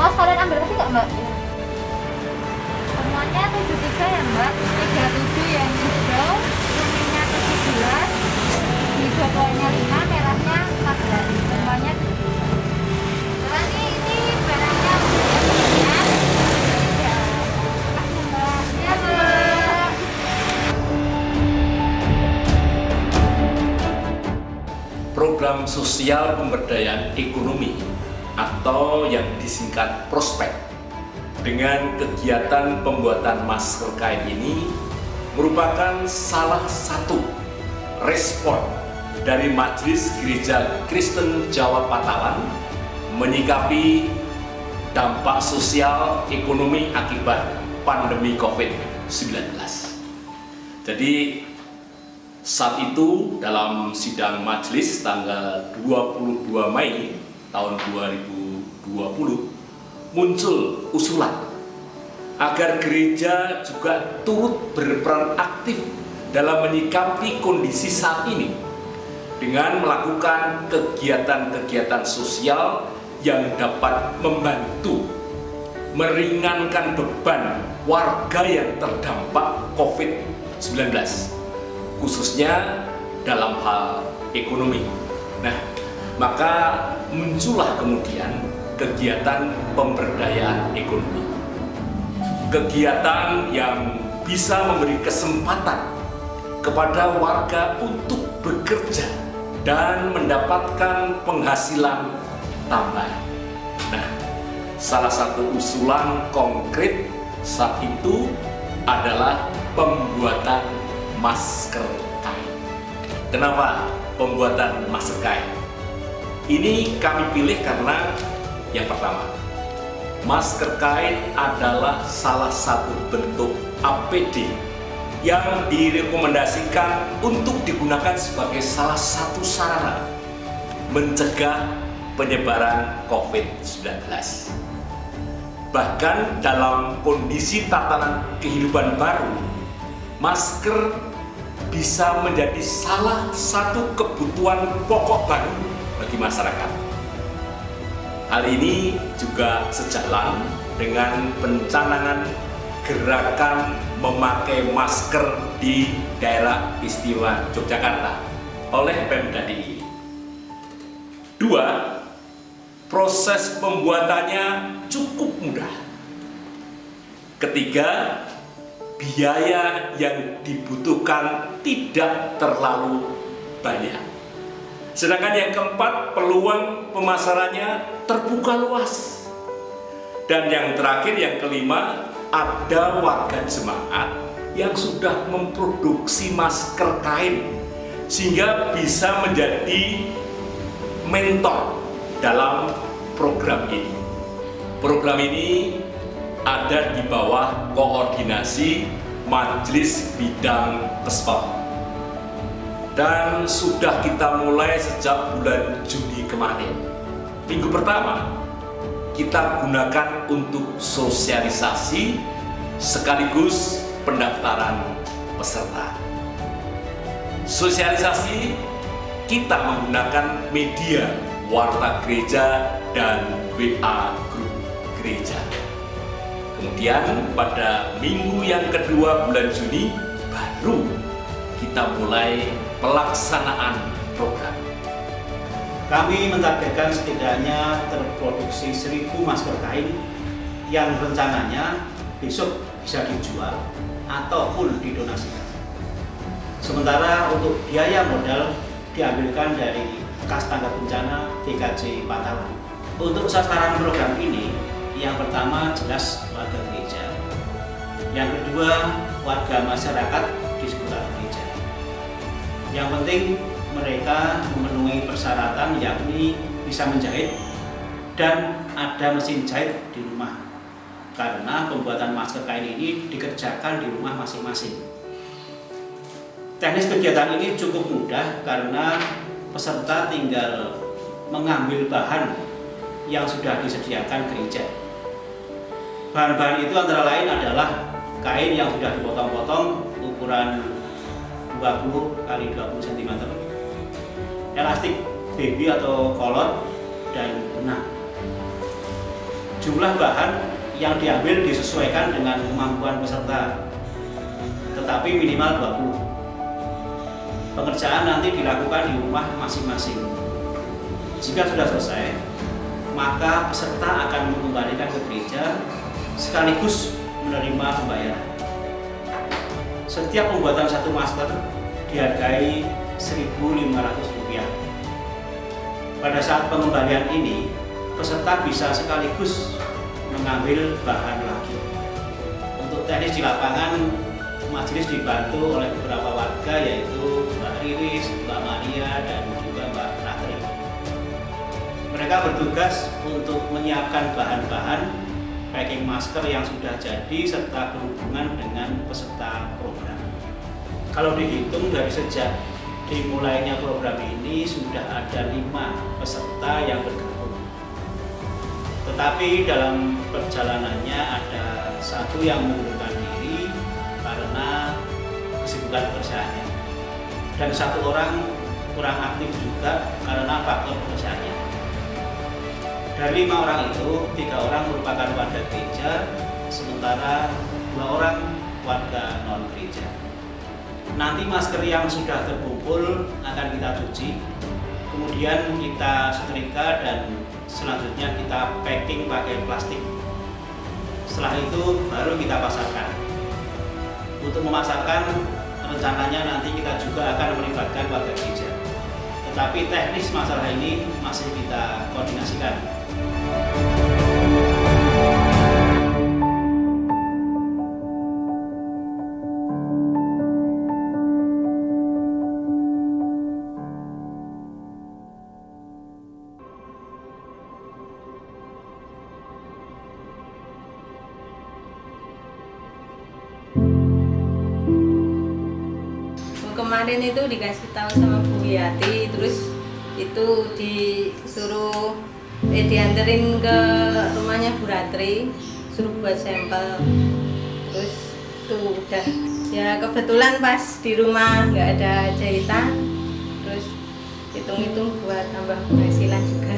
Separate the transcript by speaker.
Speaker 1: Mau sekalian ambil kasih nggak Mbak? Semuanya 73 ya Mbak, 37 yang hijau, kuningnya 17, hijau koinnya 5, merahnya 14, semuanya 7. Nah ini barangnya ya. Ya, makasih Mbak. Ya Mbak.
Speaker 2: Program sosial pemberdayaan ekonomi atau yang disingkat prospek dengan kegiatan pembuatan masker kain ini merupakan salah satu respon dari Majelis Gereja Kristen Jawa Patalan menyikapi dampak sosial ekonomi akibat pandemi COVID-19. Jadi saat itu dalam sidang majelis tanggal 22 Mei tahun 2020 muncul usulan agar gereja juga turut berperan aktif dalam menyikapi kondisi saat ini dengan melakukan kegiatan-kegiatan sosial yang dapat membantu meringankan beban warga yang terdampak COVID-19 khususnya dalam hal ekonomi. Nah, maka muncullah kemudian kegiatan pemberdayaan ekonomi. Kegiatan yang bisa memberi kesempatan kepada warga untuk bekerja dan mendapatkan penghasilan tambahan. Nah, salah satu usulan konkret saat itu adalah pembuatan masker kain. Kenapa pembuatan masker kain? Ini kami pilih karena yang pertama, masker kain adalah salah satu bentuk APD yang direkomendasikan untuk digunakan sebagai salah satu sarana mencegah penyebaran COVID-19. Bahkan dalam kondisi tatanan kehidupan baru, masker bisa menjadi salah satu kebutuhan pokok baru bagi masyarakat. Hal ini juga sejalan dengan pencanangan gerakan memakai masker di daerah istimewa Yogyakarta oleh Pemda DIY. 2. Proses pembuatannya cukup mudah. Ketiga, biaya yang dibutuhkan tidak terlalu banyak. Sedangkan yang keempat, peluang pemasarannya terbuka luas. Dan yang terakhir, yang kelima, ada warga jemaat yang sudah memproduksi masker kain sehingga bisa menjadi mentor dalam program ini. Program ini ada di bawah koordinasi Majelis Bidang Kespam. Dan sudah kita mulai sejak bulan Juni kemarin. Minggu pertama kita gunakan untuk sosialisasi sekaligus pendaftaran peserta. Sosialisasi kita menggunakan media Warta Gereja dan WA Grup Gereja. Kemudian pada minggu yang kedua bulan Juni baru kita mulai pelaksanaan program.
Speaker 3: Kami mentargetkan setidaknya terproduksi 1.000 masker kain yang rencananya besok bisa dijual ataupun didonasikan. Sementara untuk biaya modal diambilkan dari Kas Tanggap Bencana DKJ Patalan. Untuk sasaran program ini, yang pertama jelas warga gereja, yang kedua warga masyarakat di sekitar gereja. Yang penting mereka memenuhi persyaratan, yakni bisa menjahit dan ada mesin jahit di rumah, karena pembuatan masker kain ini dikerjakan di rumah masing-masing. Teknis kegiatan ini cukup mudah karena peserta tinggal mengambil bahan yang sudah disediakan gereja. Bahan-bahan itu antara lain adalah kain yang sudah dipotong-potong ukuran 20 x 20 cm, elastik baby atau kolot, dan benang. Jumlah bahan yang diambil disesuaikan dengan kemampuan peserta, tetapi minimal 20. Pengerjaan nanti dilakukan di rumah masing-masing. Jika sudah selesai, maka peserta akan mengembalikan ke gereja sekaligus menerima pembayaran. Setiap pembuatan satu masker dihargai Rp1.500. Pada saat pengembalian ini, peserta bisa sekaligus mengambil bahan lagi. Untuk teknis di lapangan, majelis dibantu oleh beberapa warga, yaitu Mbak Riris, Mbak Maria, dan juga Mbak Ratri. Mereka bertugas untuk menyiapkan bahan-bahan packing masker yang sudah jadi serta berhubungan dengan peserta program. Kalau dihitung dari sejak dimulainya program ini sudah ada 5 peserta yang bergabung. Tetapi dalam perjalanannya ada satu yang mengundurkan diri karena kesibukan pekerjaannya, dan satu orang kurang aktif juga karena faktor pekerjaannya. Dari 5 orang itu, 3 orang merupakan warga gereja, sementara 2 orang warga non gereja. Nanti masker yang sudah terkumpul akan kita cuci, kemudian kita setrika, dan selanjutnya kita packing pakai plastik. Setelah itu baru kita pasarkan. Untuk memasarkan, rencananya nanti kita juga akan melibatkan warga gereja. Tetapi teknis masalah ini masih kita koordinasikan.
Speaker 4: Kemarin itu dikasih tahu sama Bu Yati, terus itu disuruh dianterin ke rumahnya Bu Ratri, suruh buat sampel. Terus tuh udah ya, kebetulan pas di rumah nggak ada jahitan, terus hitung-hitung buat tambah penghasilan juga.